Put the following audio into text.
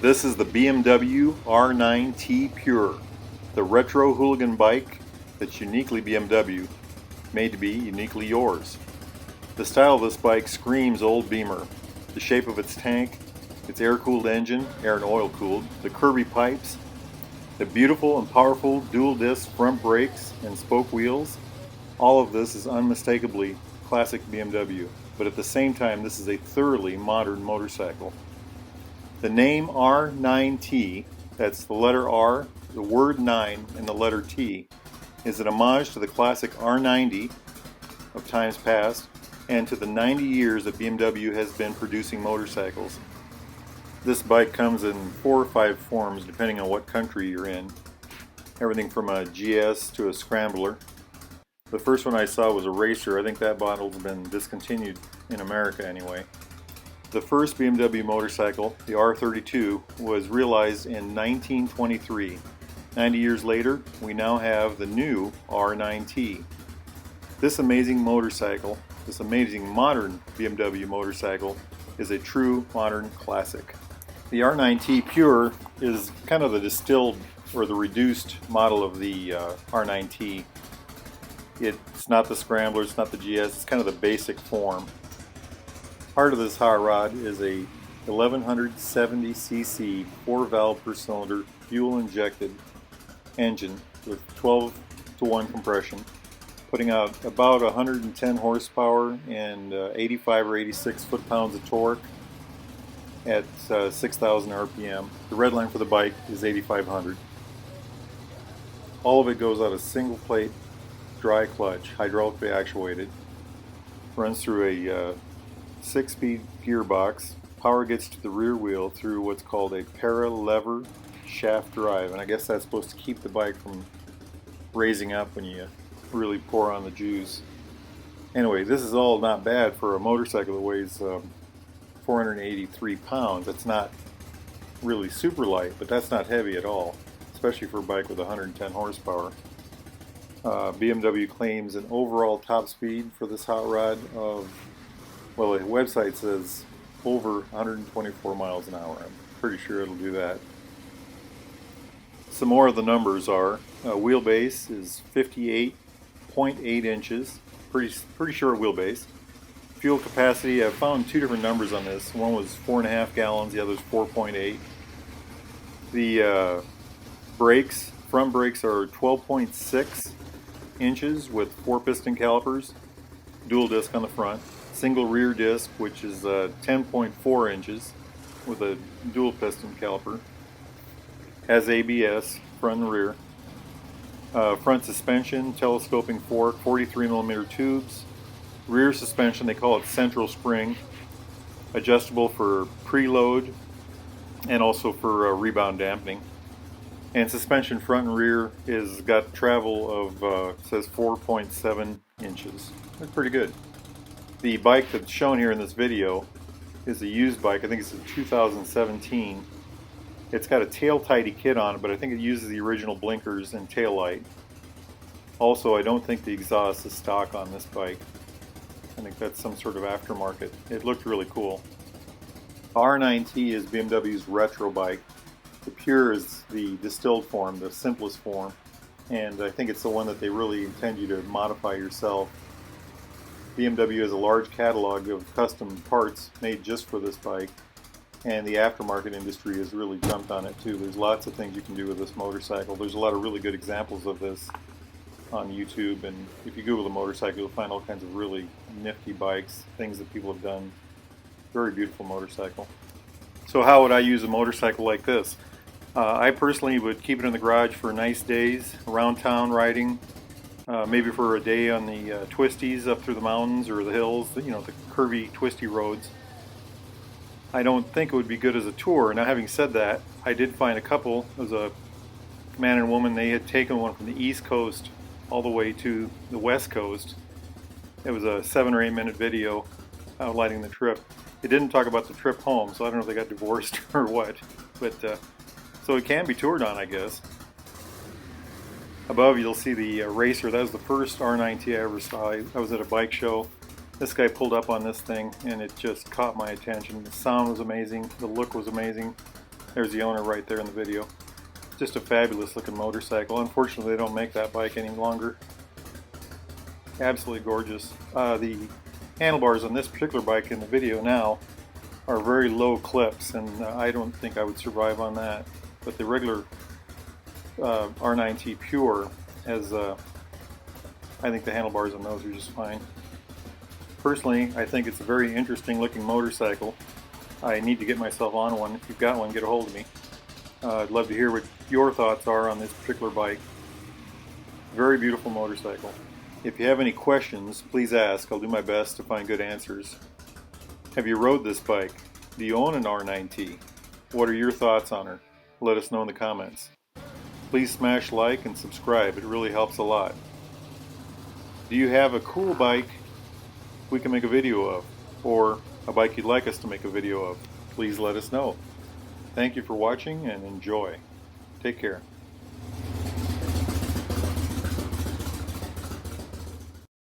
This is the BMW R9T Pure, the retro hooligan bike that's uniquely BMW, made to be uniquely yours. The style of this bike screams old Beemer. The shape of its tank, its air-cooled engine, air and oil-cooled, the curvy pipes, the beautiful and powerful dual-disc front brakes and spoke wheels, all of this is unmistakably classic BMW, but at the same time this is a thoroughly modern motorcycle. The name R9T, that's the letter R, the word 9, and the letter T, is an homage to the classic R90 of times past and to the 90 years that BMW has been producing motorcycles. This bike comes in 4 or 5 forms depending on what country you're in. Everything from a GS to a scrambler. The first one I saw was a racer. I think that model's been discontinued in America anyway. The first BMW motorcycle, the R32, was realized in 1923. 90 years later, we now have the new R9T. This amazing motorcycle, this amazing modern BMW motorcycle, is a true modern classic. The R9T Pure is kind of the distilled or the reduced model of the R9T. It's not the Scrambler, it's not the GS, it's kind of the basic form. Part of this hot rod is a 1170cc 4-valve per cylinder fuel injected engine with 12-to-1 compression, putting out about 110 horsepower and 85 or 86 foot-pounds of torque at 6,000 RPM. The red line for the bike is 8,500. All of it goes out a single plate dry clutch, hydraulically actuated, runs through a 6-speed gearbox. Power gets to the rear wheel through what's called a para-lever shaft drive, and I guess that's supposed to keep the bike from raising up when you really pour on the juice. Anyway, this is all not bad for a motorcycle that weighs 483 pounds. That's not really super light, but that's not heavy at all, especially for a bike with 110 horsepower. BMW claims an overall top speed for this hot rod of, well, the website says over 124 miles an hour. I'm pretty sure it'll do that. Some more of the numbers are, wheelbase is 58.8 inches, pretty short wheelbase. Fuel capacity, I've found 2 different numbers on this. One was 4.5 gallons, the other is 4.8. The brakes, front brakes are 12.6 inches with 4 piston calipers, dual disc on the front. Single rear disc, which is 10.4 inches with a dual piston caliper. Has ABS, front and rear. Front suspension, telescoping fork, 43mm tubes. Rear suspension, they call it central spring, adjustable for preload and also for rebound dampening. And suspension front and rear is got travel of, says 4.7 inches. That's pretty good. The bike that's shown here in this video is a used bike. I think it's a 2017. It's got a tail tidy kit on it, but I think it uses the original blinkers and tail light. Also, I don't think the exhaust is stock on this bike. I think that's some sort of aftermarket. It looked really cool. R9T is BMW's retro bike. The Pure is the distilled form, the simplest form, and I think it's the one that they really intend you to modify yourself. BMW has a large catalog of custom parts made just for this bike, and the aftermarket industry has really jumped on it too. There's lots of things you can do with this motorcycle. There's a lot of really good examples of this on YouTube, and if you Google the motorcycle, you'll find all kinds of really nifty bikes, things that people have done. Very beautiful motorcycle. So how would I use a motorcycle like this? I personally would keep it in the garage for nice days, around town riding, maybe for a day on the twisties up through the mountains or the hills, you know, the curvy, twisty roads. I don't think it would be good as a tour. Now, having said that, I did find a couple. There was a man and woman, they had taken one from the East Coast all the way to the West Coast. It was a 7 or 8 minute video outlining the trip. It didn't talk about the trip home, so I don't know if they got divorced or what. But so it can be toured on, I guess. Above you'll see the racer. That was the first R9T I ever saw. I was at a bike show. This guy pulled up on this thing and it just caught my attention. The sound was amazing, the look was amazing. There's the owner right there in the video. Just a fabulous looking motorcycle. Unfortunately, they don't make that bike any longer. Absolutely gorgeous. The handlebars on this particular bike in the video now are very low clips, and I don't think I would survive on that. But the regular R9T Pure has, I think the handlebars on those are just fine. Personally, I think it's a very interesting looking motorcycle. I need to get myself on one. If you've got one, get a hold of me. I'd love to hear what your thoughts are on this particular bike. Very beautiful motorcycle. If you have any questions, please ask. I'll do my best to find good answers. Have you rode this bike? Do you own an R9T? What are your thoughts on her? Let us know in the comments. Please smash like and subscribe. It really helps a lot. Do you have a cool bike we can make a video of? Or a bike you'd like us to make a video of? Please let us know. Thank you for watching and enjoy. Take care.